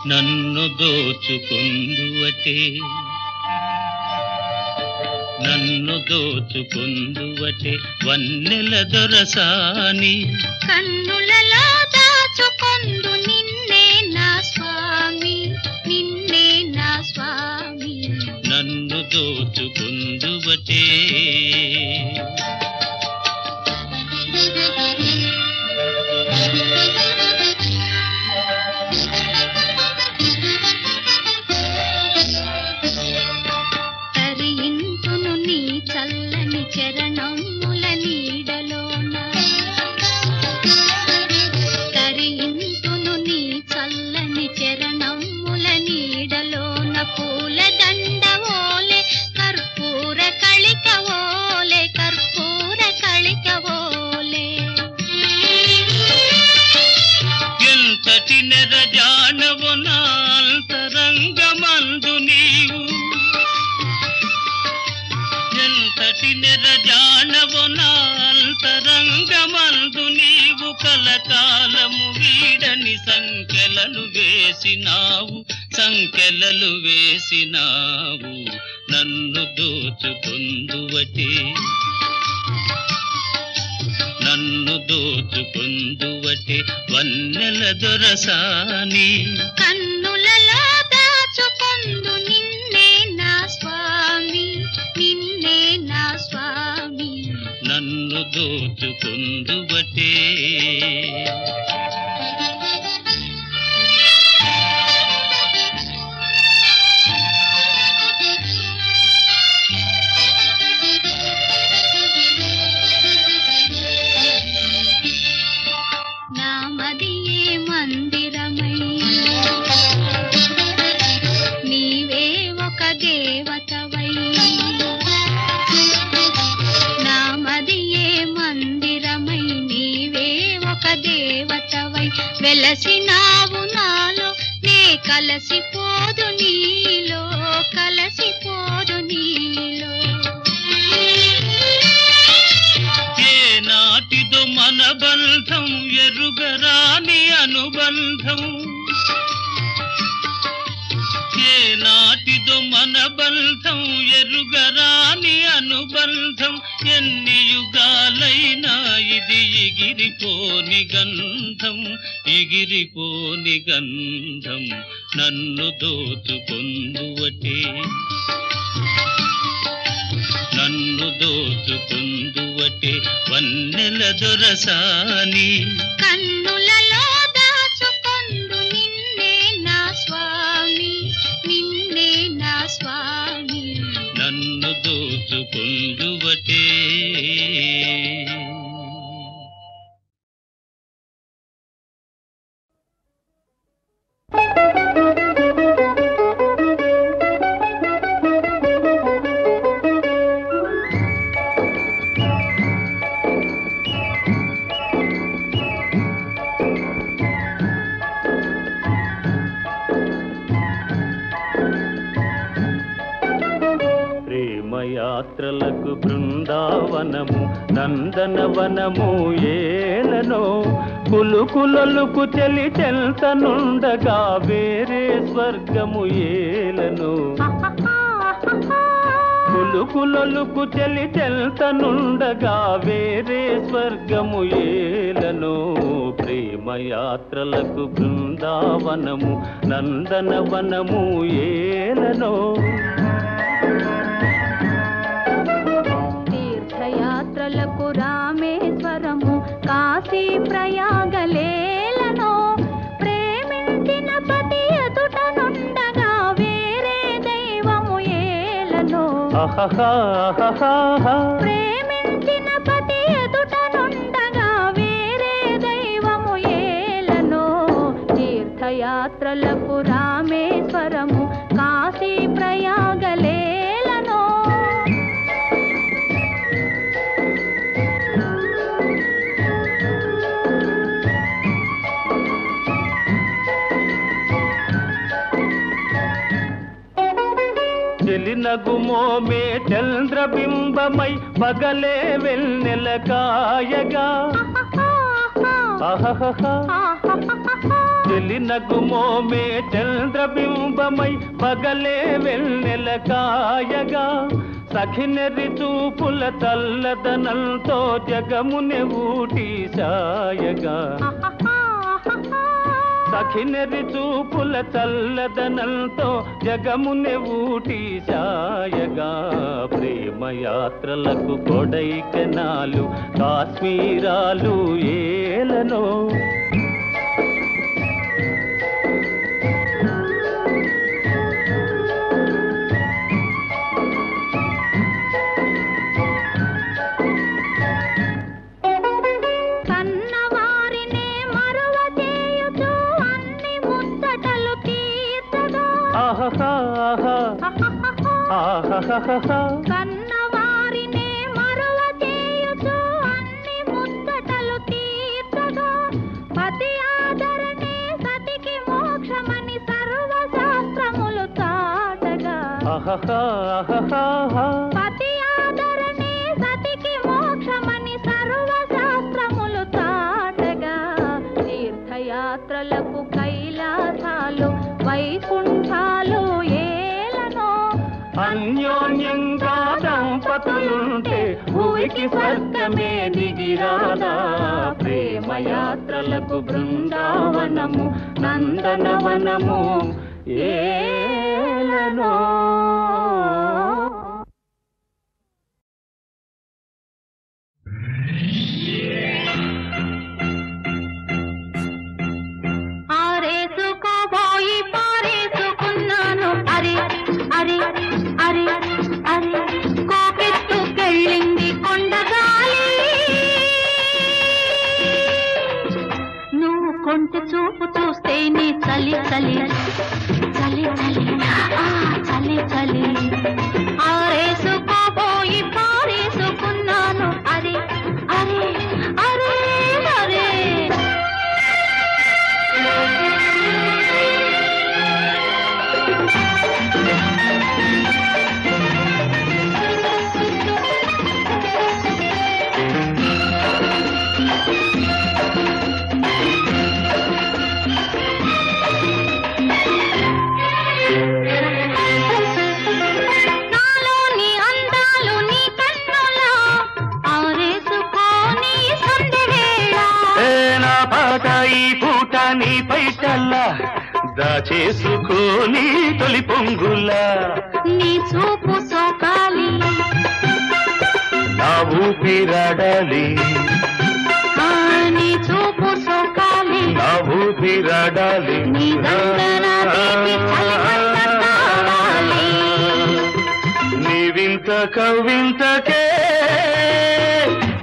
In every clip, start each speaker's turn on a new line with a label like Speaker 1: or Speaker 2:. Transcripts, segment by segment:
Speaker 1: నన్ను దోచుకుందువటే నన్ను దోచుకుందువటే వన్నెల దొరసాని
Speaker 2: కన్నులలో దాచుకొందు నిన్నే నా స్వామి నిన్నే నా స్వామి
Speaker 1: నన్ను దోచుకుందువటే
Speaker 2: చల్లని చరణముల నీడలోన తరింతును నీ చల్లని చరణముల నీడలోన పూల దండవోలే కర్పూర కళికవోలే కర్పూర కళికవోలే
Speaker 1: ఎంతటి నెరజానవు నా అంతరంగమందు నీవు ఎంతటి నెరజానవు నా అంతరంగమందు నీవు కలకాలము వీడని సంకెలలు వేసినావు నన్ను దోచుకుందువటే నన్ను దోచుకుందువటే వన్నెల దొరసాని
Speaker 2: కన్నులలో దాచుకొందు నిన్నే నా స్వామి నిన్నే నా స్వామి
Speaker 1: నన్ను దోచుకుందువటే
Speaker 2: నామదియే మందిరమై నీవే ఒక దేవతవై నామదియే మందిరమై నీవే ఒక దేవతవై వెలసినావు నాలో నే కలసిపోదు నీలో కలసిపోదు నీలో
Speaker 1: ఏనాటిదో మన బంధం ఎరుగరాని అనుబంధం ఏనాటిదో మన బంధం ఎరుగరాని అనుబంధం ఎన్ని యుగాలైనా ఇది ఎగిరిపోని గంధం నన్ను దోచుకుందువటే నన్ను దోచుకుందువటే వన్నెల దొరసాని
Speaker 2: కన్నులలో దాచుకొందు నిన్నే నా స్వామి నిన్నే నా స్వామి
Speaker 1: నన్ను దోచుకుందువటే యాత్రలకు బృందావనము నందనవనము ఏలనో కులుకులలుకు చెలి చెల్తనుండగా వేరే స్వర్గము ఏలనో కులుకులలుకు చెలి చెల్తనుండగా వేరే స్వర్గము ఏలనో ప్రేమయాత్రలకు బృందావనము నందనవనము ఏలనో
Speaker 2: తీర్థయాత్రలకు రామేశ్వరము కాశీ ప్రయాగలేలనో ప్రేమించిన పతి ఎదుటనుండగా వేరే దైవము ఏలనో ప్రేమించిన పతి ఎదుటనుండగా వేరే దైవము ఏలనో తీర్థయాత్రలకు రామేశ్వరము కాశీ ప్రయాగలేలనో
Speaker 1: చెలినగుమోమే చంద్రబింబమై పగలే వెన్నెల కాయగా చెలినగుమోమే చంద్రబింబమై పగలే వెన్నెల కాయగా సఖినెరి చూపుల తల్లదనంతో జగముని ఊటి సాయగా సఖినెరి చూపుల చల్లదనంతో జగముని ఊటి సాయగా ప్రేమయాత్రలకు కొడైకెనాలు కాశ్మీరాలు ఏలనో
Speaker 2: కన్నవారినే మరువ చేయుచు అన్ని ముచ్చటలు తీర్చగా పతి ఆదరణే సతికి మోక్షమని సర్వశాస్త్రములు చాటగా పతి ఆదరణే సతికి మోక్షమని సర్వశాస్త్రములు చాటగా తీర్థయాత్రలకు కైలాసాలు వైకుంఠాలు
Speaker 1: అన్యోన్యంగా దంపతులుంటే భూమికి స్వర్గమే దిగిరాదా ప్రేమయాత్రలకు బృందావనము నందనవనము ఏలనో
Speaker 2: ఆరేసుకోబోయి పారేసుకున్నాను అరే అరే అరే అరే కోకెత్తుకెళ్ళింది కొండగాలి నువ్వు కొంటె చూపు చూస్తేనే చలి చలి చలి చలి చలి చలి ఆరేసుకోబోయి పారేసుకున్నాను అరే అరే అరే అరే
Speaker 1: నీ పైటల్లా దాచేసుకోని తొలి పొంగులా
Speaker 2: నీ చూపు సోకాలి
Speaker 1: నా ఊపిరాడాలి
Speaker 2: నీ చూపు సోకాలి
Speaker 1: నా ఊపిరాడాలి
Speaker 2: నీ
Speaker 1: నీ వింత కవింతకే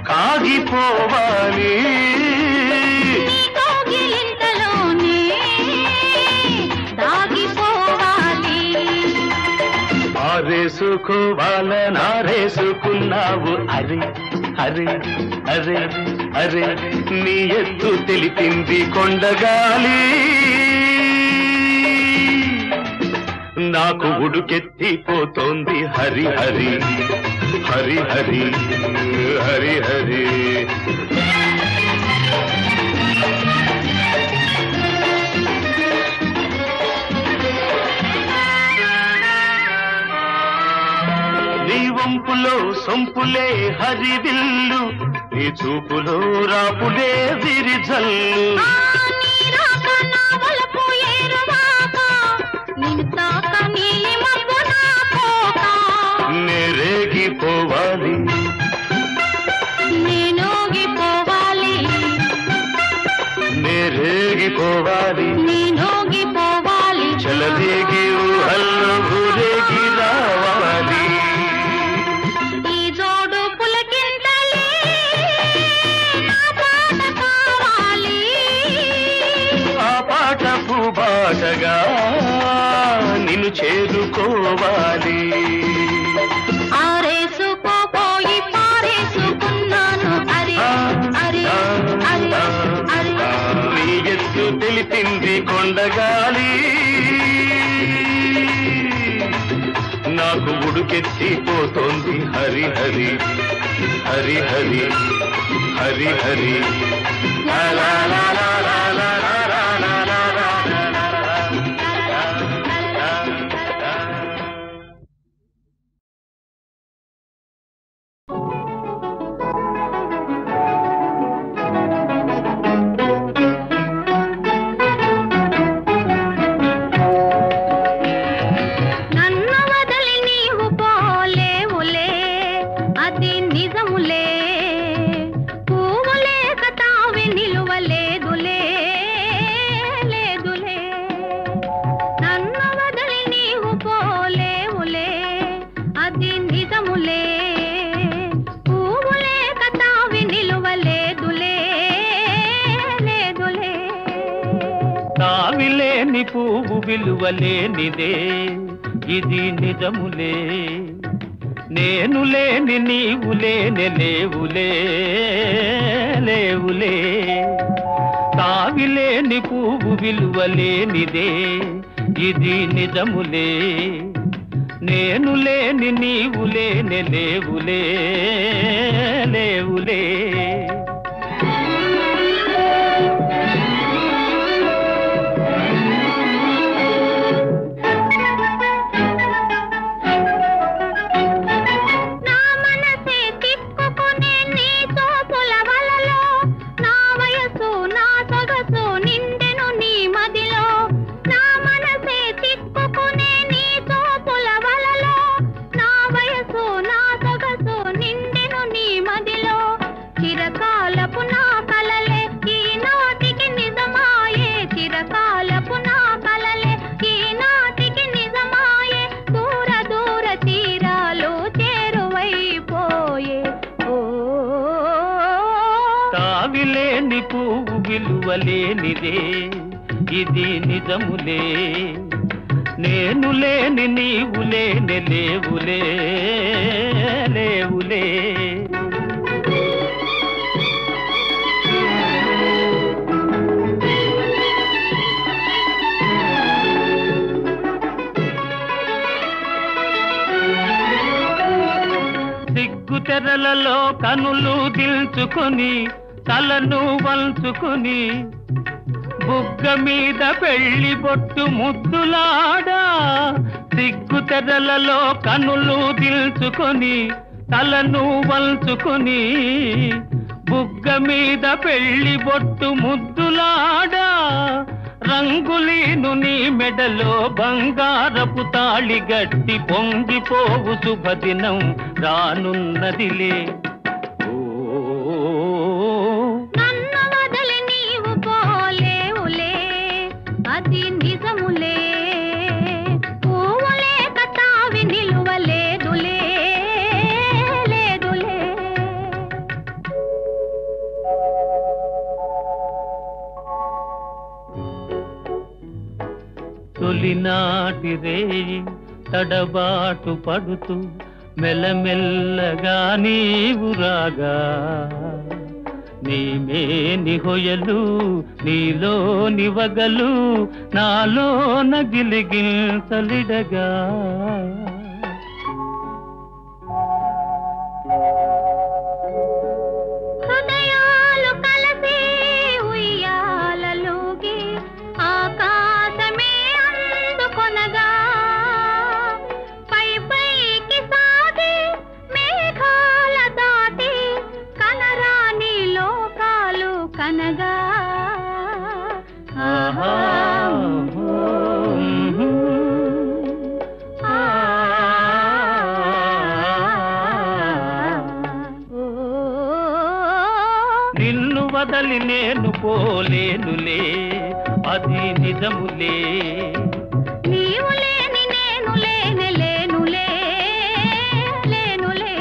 Speaker 1: కాగిపోవాలి
Speaker 3: ఆరేసుకోవాలనారేసుకున్నావు అరే అరే అరే అరే నీ ఎత్తు తెలిపింది కొండగాలి నాకు ఉడుకెత్తిపోతోంది హరి హరి హరి హరి హరి హరి నీ వంపులో సొంపులే హరివిల్లు నీ చూపులో రాపులే విరిజల్లు నేరేగిపోవాలి నేరేగిపోవాలి చలదేగి ఊహల్లో ఊరేగి రావాలి
Speaker 2: ఈ జోడు పులకింతలే నా పాట కావాలి
Speaker 3: ఆ పాట పూబాటగా నిన్ను చేరుకోవాలి
Speaker 2: ఆరేసుకోపోయి పారేసుకున్నాను అరే అరే అరే అరే
Speaker 3: నీ ఎత్తు తెలిపింది కొండగాలి నాకు ఉడుకెత్తిపోతోంది హరి హరి హరి హరి హరి హరి లా లా లా లా లా లా లా లా లా లా. పువ్వు విలువలేనిదే ఇది నిజములే నేను లేని నీవు లేని లేవులే లేవులే తావిలేని పువ్వు విలువలేనిదే ఇది నిజములే నేను లేని నీవు లేని లేవులే లేవులే తావిలేని పువ్వు విలువలేనిదే ఇది నిజములే నేను లేని నీవు లేని లేవులే లేవులే సిగ్గు తెరలలో కనులు దిల్చుకొని తలను వంచుకొని బుగ్గ మీద పెళ్లి బొట్టు ముద్దులాడా సిగ్గు తెరలలో కనులు దిల్చుకొని తలను వంచుకొని బుగ్గ మీద పెళ్లి బొట్టు ముద్దులాడా రంగులీను నీ మెడలో బంగారపు తాళి గట్టి పొంగిపోవు శుభదినం రానున్నదిలే
Speaker 2: అది నిజములే పువ్వులే కతావి నిలువలేదులే లేదులే
Speaker 3: తొలినాటి రేయి తడబాటు పడుతూ మెల్లమెల్లగా నీవు రాగా నీమేని హొయలు నీలోని వగలు నాలో నగిలిగిల్సలిడగా
Speaker 2: హృదయాలు కలిసి ఉయ్యాలలోగి ఆకాశమే అందుకొనగా పై పైకి సాగి మేఘాల దాటి కనరాని లోకాలు కనగా
Speaker 3: నిన్ను వదలి నేను పోలేనులే అది నిజములే
Speaker 2: నీవు లేని నేను లేని లేనులే లేనులే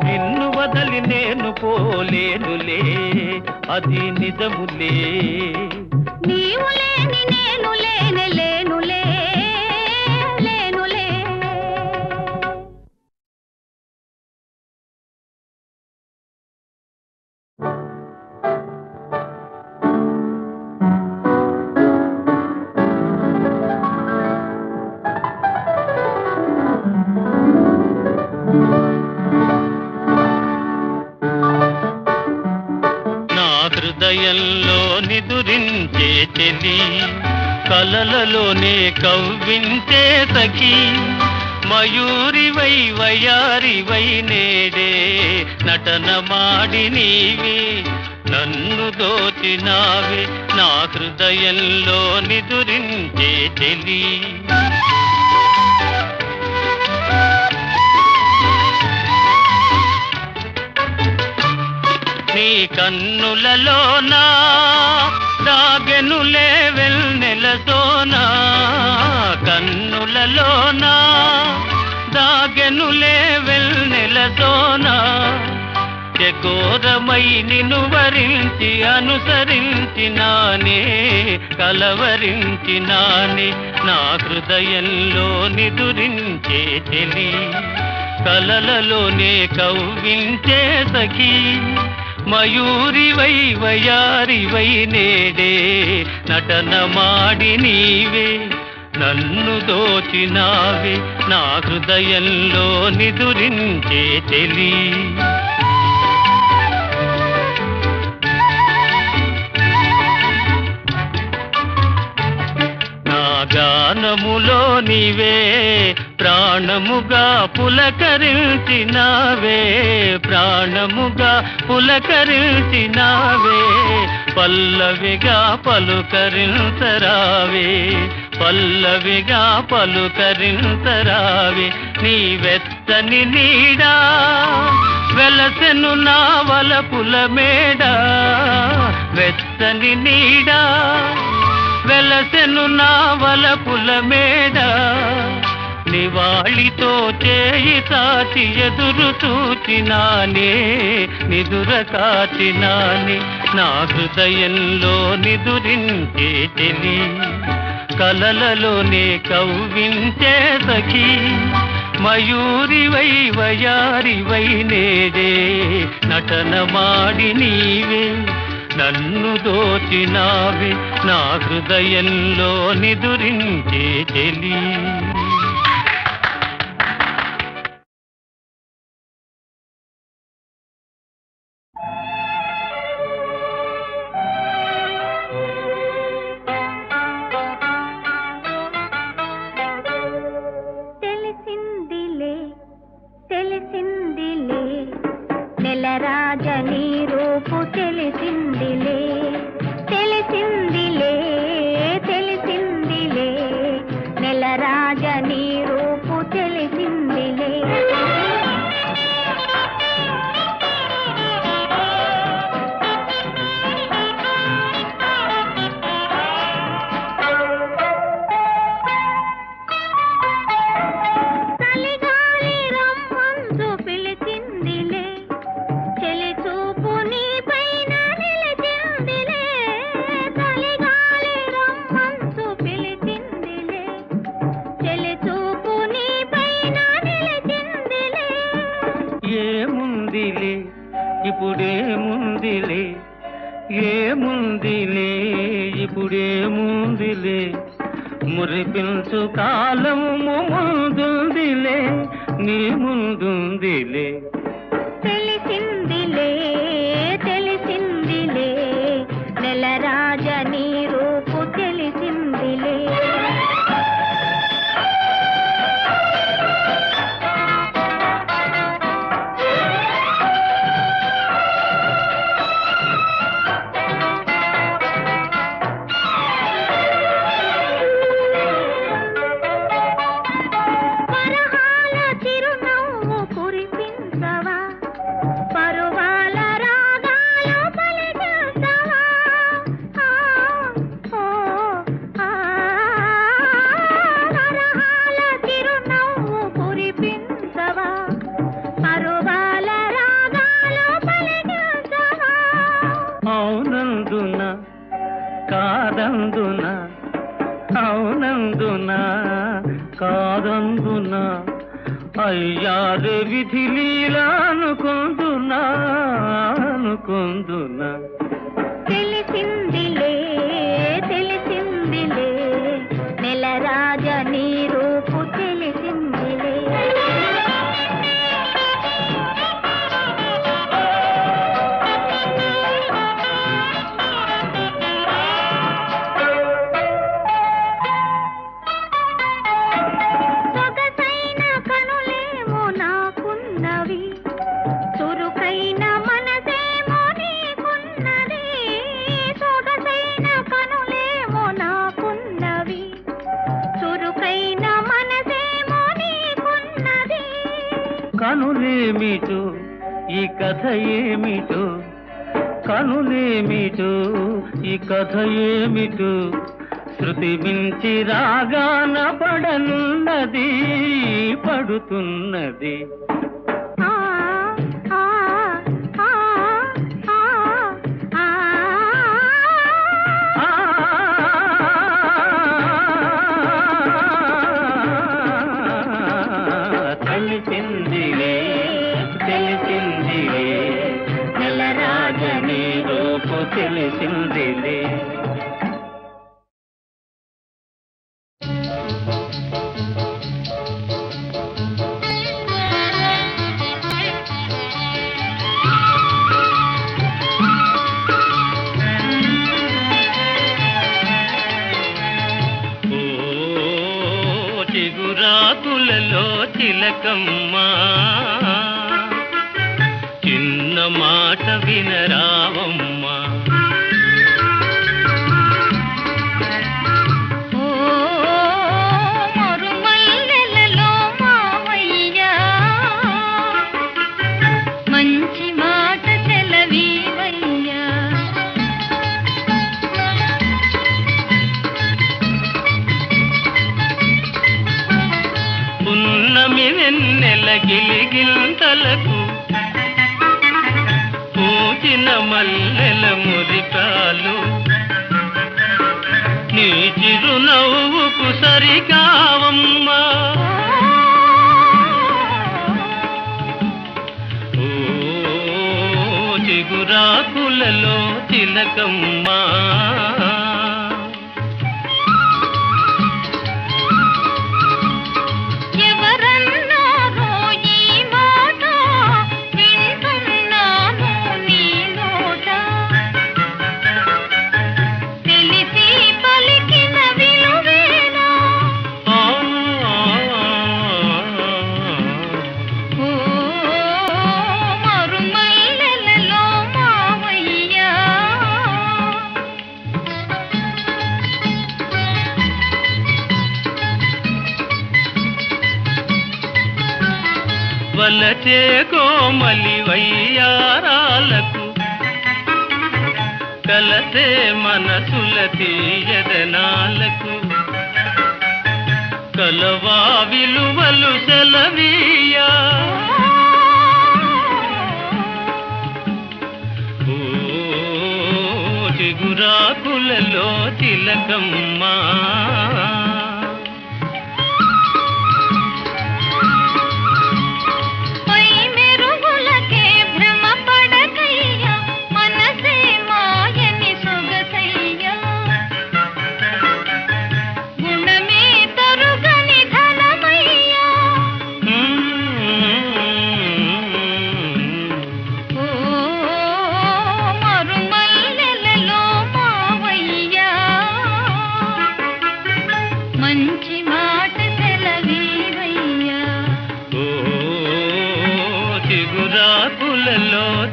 Speaker 3: నిన్ను వదలి నేను పోలేనులే అది నిజములే
Speaker 2: నీవు లేని నేను లేని లేనులే లేనులే
Speaker 3: హృదయంలో నిదురించే చెలి కలలలోనే కవ్వించే సఖి మయూరివై వయారివై నేడే నటన మాడి నీవి నన్ను దోచినావే నా హృదయంలో నిదురించే చెలి నీ కన్నులలోనా దాగెనులే వెన్నెలతోనా కన్నులలోనా దాగెనులే వెన్నెలతోనా ఘోరమై నిన్ను వరించి అనుసరించినానే కలవరించినానే నా హృదయంలో నిదురించే చెలి కలలలోనే కవ్వించే సఖీ మయూరివై వయారివై నేడే నటన మాడి నీవే నన్ను దోచినావే నా హృదయంలో నిదురించే చెలి నా గానములో నీవే ప్రాణముగా పులకరించినావే ప్రాణముగా పులకరించినావే పల్లవిగా పలుకరించరావే పల్లవిగా పలుకరించరావే నీ వెచ్చని నీడా వెలసెను నా వలపుల మేడ వెచ్చని నీడా వెలసెను నా వలపుల మేడ నివాళితో చేయి సాచి ఎదురు చూచినానే నిదుర కాచినానే నా హృదయంలో నిదురించే చెలి కలలలోనే కవ్వించే సఖీ మయూరివై వయారివై నేడే నటన మాడి నీవే నన్ను దోచినావే నా హృదయంలో నిదురించే చెలి
Speaker 2: తెలిసిందిలే నెలరాజని రూపు తెలిసిందిలే తెలిసిందిలే తెలిసిందిలే నెలరాజని రూపు తెలిసిందిలే
Speaker 3: ఇప్పుడేముందిలే ఏముందిలే ఇప్పుడేముందిలే మురిపించు కాలము ముందుందిలే నీ ముందుందిలే
Speaker 2: తెలిసిందిలే తెలిసిందిలే నెలరాజని రూపు తెలిసిందిలే
Speaker 3: అవునందున కాదందున అవునందున కాదందున అయ్యారే విధి లీలా అనుకుందునా అనుకుందునా
Speaker 2: తెలిసిందిలే తెలిసిందిలే నెలరాజని రూపు తెలిసిందిలే
Speaker 3: కనులేమిటో ఈ కథ ఏమిటో కనులేమిటో ఈ కథ ఏమిటో శృతి మించి రాగాన పడనున్నది పడుతున్నది
Speaker 2: ఆ ఆ ఆ
Speaker 3: తెలిసిందిలే తెలిసిందిలే నెలరాజని రూపు తెలిసిందిలే. చిగురాకులలో చిలకమ్మ చిన్న మాట వినరావమ్మ.
Speaker 2: మరుమల్లెలలో మావయ్య మంచి మాట సెలవీవయ్యా.
Speaker 3: పున్నమి వెన్నెల గిలిగింతలకు పూచిన మల్లెల మురికాలు నీ చిరునవ్వుకు సరికావమ్మా. ఓ చిగురాకులలో చిలకమ్మా వలచే కోమలి వయ్యారాలకు కలసే మనసుల తీయదనాలకు కలవా విలువలు సెలవీయా. ఓ చిగురాకులలో చిలకమ్మా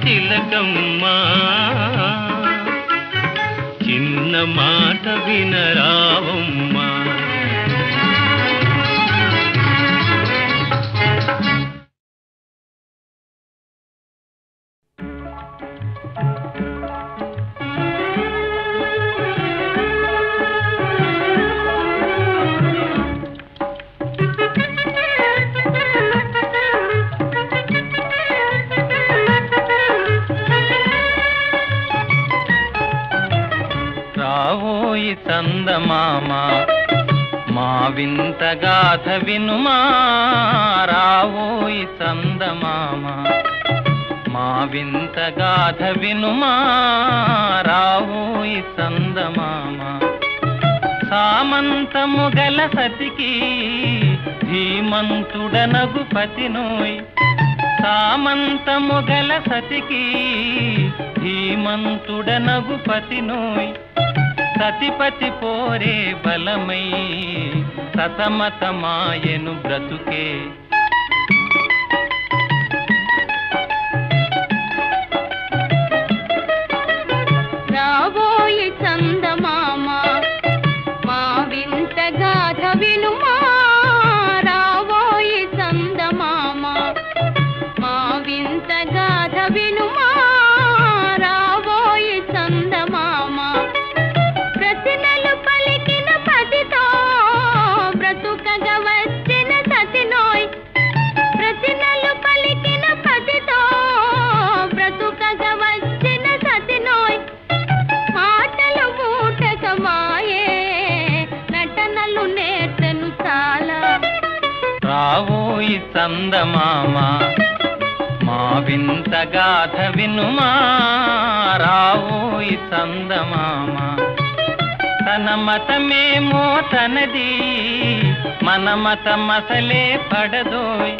Speaker 3: చిలకమ్మా చిన్న మాట వినరావమ్మా. రావోయి చందమామ మా వింత గాథ వినుమా. రావోయి చందమామ మా వింత గాథ వినుమా. రావోయి చందమామ సామంతము గల సతికి ధీమంతుడనగు పతినోయ్. సామంతము గల సతికి ధీమంతుడనగు పతినోయ్. సతిపతి పోరే బలమై సతమతమాయను బ్రతుకే.
Speaker 2: రావోయి చందమామ మా వింత గాథ వినుమా. రావోయి చందమామ మా వింత గాథ వినుమా. రావోయి చందమామ ప్రతినలు పలికిన పతితో బ్రతుకగా వచ్చిన సతినోయ్.
Speaker 3: చందమామ మా వింత గాథ వినుమా రావోయి చందమామ తన మతమేమో తనది మన మతమసలే పడదోయ్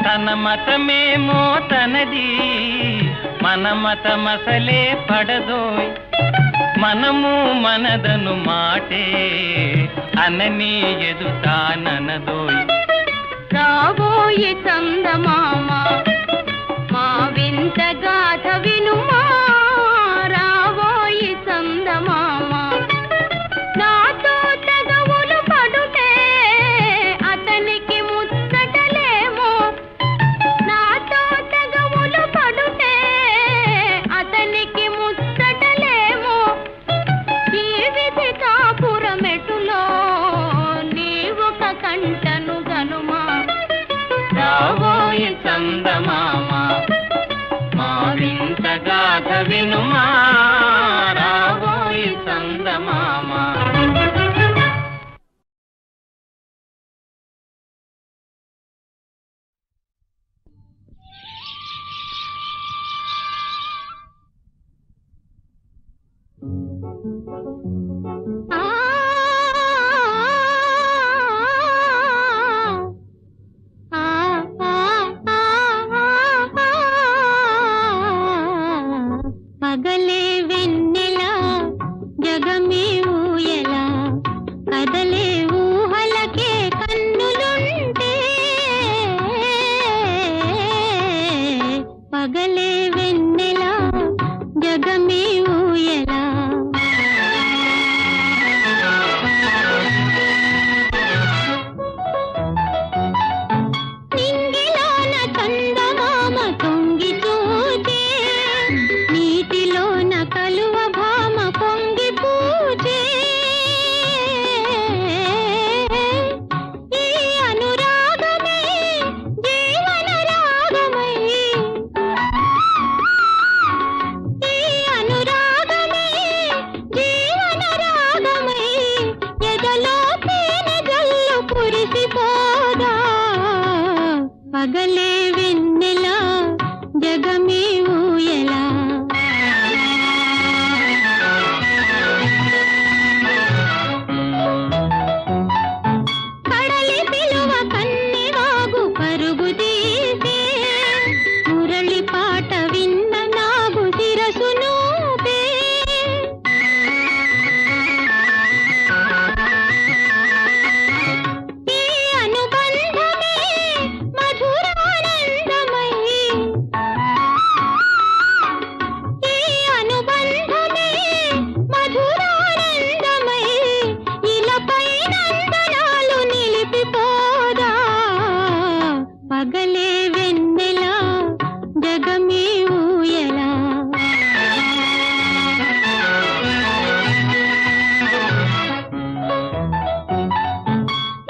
Speaker 3: తన మతమేమో తనది మన మతమసలే పడదోయ్ మనము మనదను మాటే అనని ఎదుటాననదోయ్
Speaker 2: రాబోయే చందమామ మా వింత గాథ వినుమా రాబోయే చందమామ నాతో తగవులు పడుతే అతనికి ముచ్చటలేమో నాతో తగవులు పడుతే అతనికి ముచ్చటలేమో ఈ విధి కాపురమెటులో నీవొక కంటను గనుమా
Speaker 3: రావోయి చందమామ మా వింత గాథ వినుమా రావోయి చందమామ
Speaker 2: పగలే వెన్నెల జగమే ఊయల కదలే ఊహలకే కన్నులుంటే పగలే వెన్నెల జగమే ఊయల నింగిలోన చందమామ తొంగి చూచే నీటిలోన కలువ భామ పొంగి పూచే ఈ అనురాగమే జీవన రాగమై ఈ అనురాగమే జీవన రాగమై ఎదలో తేనె జల్లు కురిసిపోదా పగలే వెన్నెల జగమే ఊయలా కడలి పిలువ కన్నెవాగు పరుగు తీసే మురళి పాట విన్న నాగు శిరసు నూపే ఈ అనుబంధమే మధురానందమై ఈ అనుబంధమే మధురానందమై ఇలపై నందనాలు నిలిపిపోదా పగలే వెన్నెల జగమే ఊయలా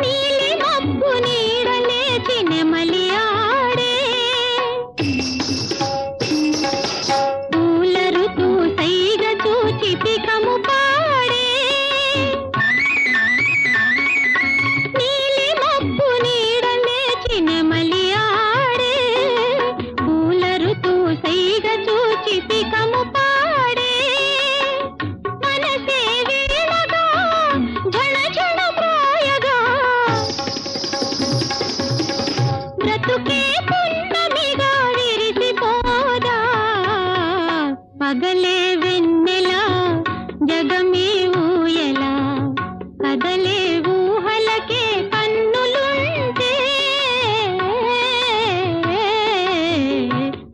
Speaker 2: నీలి మబ్బు నీడలేచి నెమలి ఆడే పూల ఋతు సైగ చూచి పికము పాడే నీలి మబ్బు నీడలేచి నెమలి ఆడే పూల ఋతు సైగ చూచి పికము పాడే మనసే వీణగా ఝణ ఝణ ప్రాయగా బ్రతుకే పున్నమిగా విరిసిపోదా పగలే వెన్నెల జగమే ఊయలా కదలే ఊహలకే కన్నులుంటే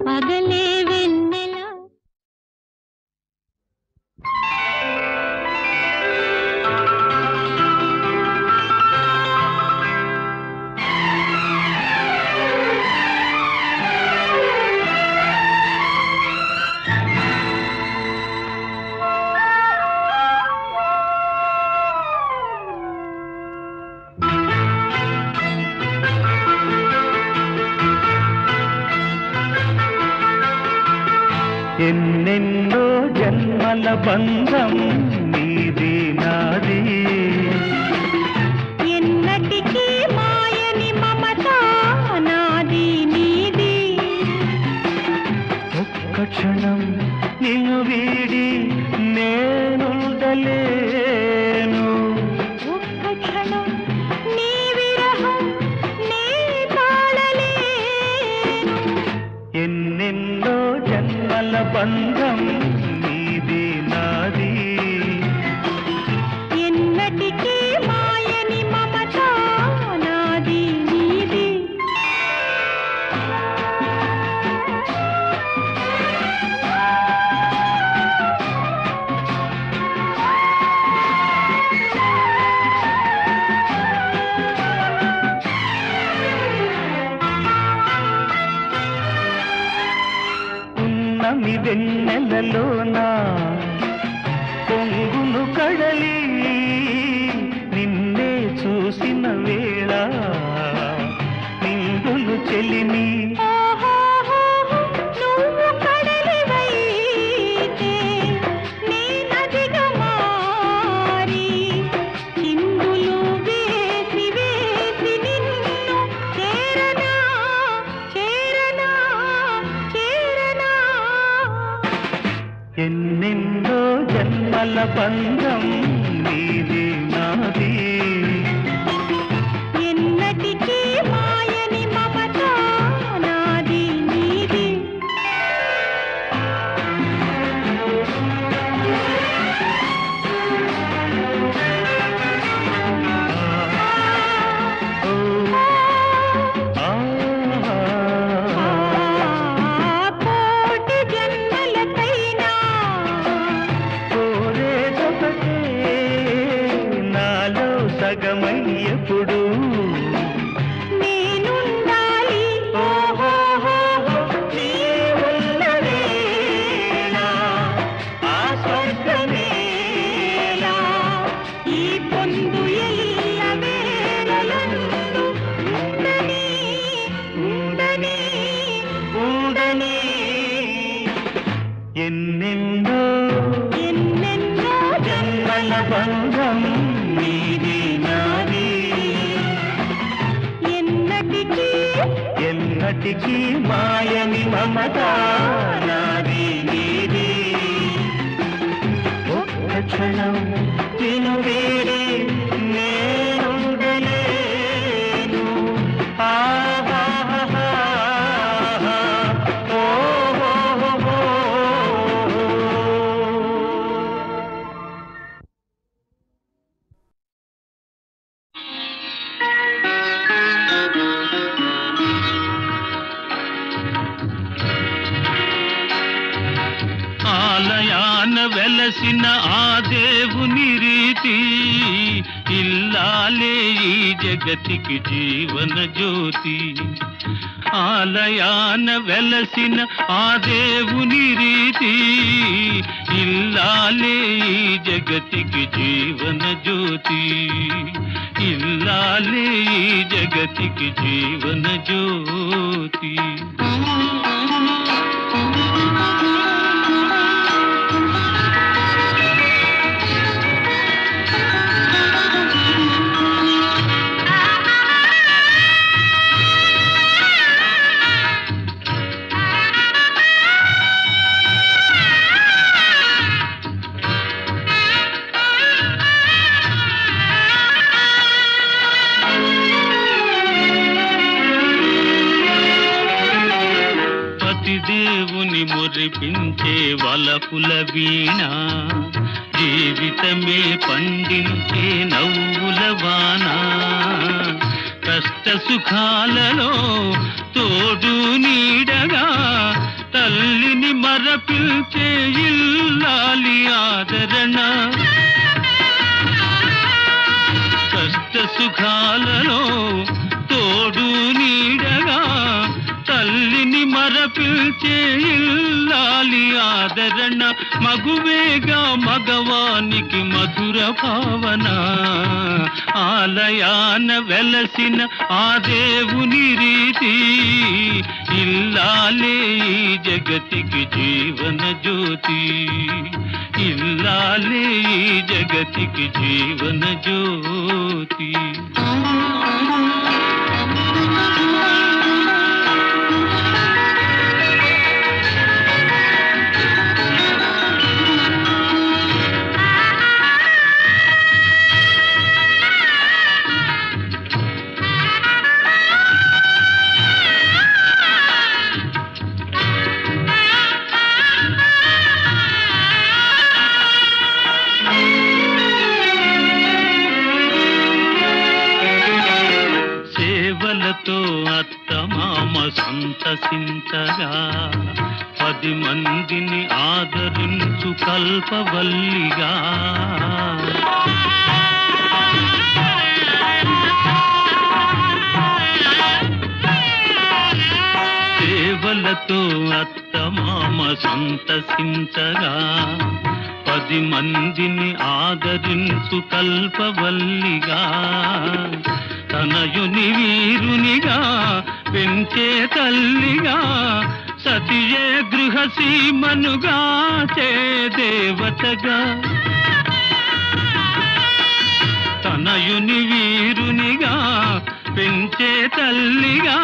Speaker 2: పగలే వెన్నెల
Speaker 1: ఎన్నెన్నో జన్మల బంధం నీది నాది
Speaker 2: ఎన్నటికీ మాయని మమత నా
Speaker 1: పున్నమి వెన్నెలలోన పొంగును కడలి నిన్నే చూసిన వేళ నిండులు చెలిమి ఎన్నెన్నో జన్మల బంధం నీది నాది
Speaker 2: ఎన్నటికీ మాయని మమత నాది నీది కోటి జన్మలకైనా
Speaker 1: కోరేదొకటే నాలో సగమై ఎప్పుడు
Speaker 2: నేనుండాలి
Speaker 1: నీ ఉన్న వేళ ఆ స్వర్గమేళ
Speaker 2: ఈ పొందు ఎల్ల వేళలందు ఉండని ఉండని
Speaker 1: ఉండని ఎన్నెన్నో
Speaker 2: ఎన్నెన్నో
Speaker 1: జన్మల బంధం నీది నాది
Speaker 2: ఎన్నటికీ
Speaker 1: ఎన్నటికీ మాయని మమత నాది నీది ఒక్క క్షణం నిన్ను వేడి నేనుండలేను ఆహాహాహా. ఓహోహోహో.
Speaker 3: ఆలయాన వెలసిన ఆ దేవుని రీతి ఇల్లాలే ఈ జగతికి జీవన జ్యోతి ఆలయాన వెలసిన ఆ దేవుని రీతి ఇల్లాలే ఈ జగతికి జీవన జ్యోతి ఇల్లాలే ఈ జగతికి జీవన జ్యోతి దేవుని మురిపించే వలపుల వీణ జీవితమే పండించే నవ్వుల వాన కష్ట సుఖాలలో తోడు నీడగా తల్లిని మరపిల్చే ఇల్లాలి ఆదరణ కష్ట సుఖాలలో తోడు నీడగా తల్లిని మరపిల్చే ఇల్లాలి ఆదరణ మగువేగా మగవానికి మధుర భావన ఆలయాన వెలసిన ఆ దేవుని రీతి ఇల్లాలే ఈ జగతికి జీవన జ్యోతి ఇల్లాలే ఈ జగతికి జీవన జ్యోతి సేవలతో అత్తమామ సంతసించగా 10 మందిని ఆదరించు కల్పవల్లిగా సేవల కోరికతో అత్తమామ సంతసించగా 10 మందిని ఆదరించు కల్పవల్లిగా తనయుని వీరునిగా పెంచే తల్లిగా సతియే గృహసీమనుగా చే దేవతగా తనయుని వీరునిగా పెంచే తల్లిగా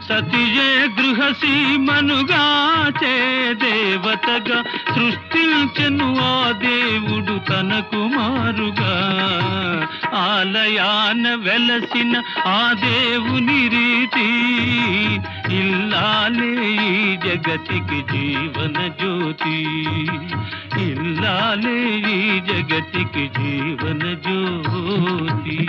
Speaker 3: సతియే గృహసీమనుగా చే దేవతగా సృష్టించెను ఆ దేవుడు తన కుమారుగా ఆలయాన వెలసిన ఆ దేవుని రీతి ఇల్లాలే ఈ జగతికి జీవన జ్యోతి ఇల్లాలే ఈ జగతికి జీవన జ్యోతి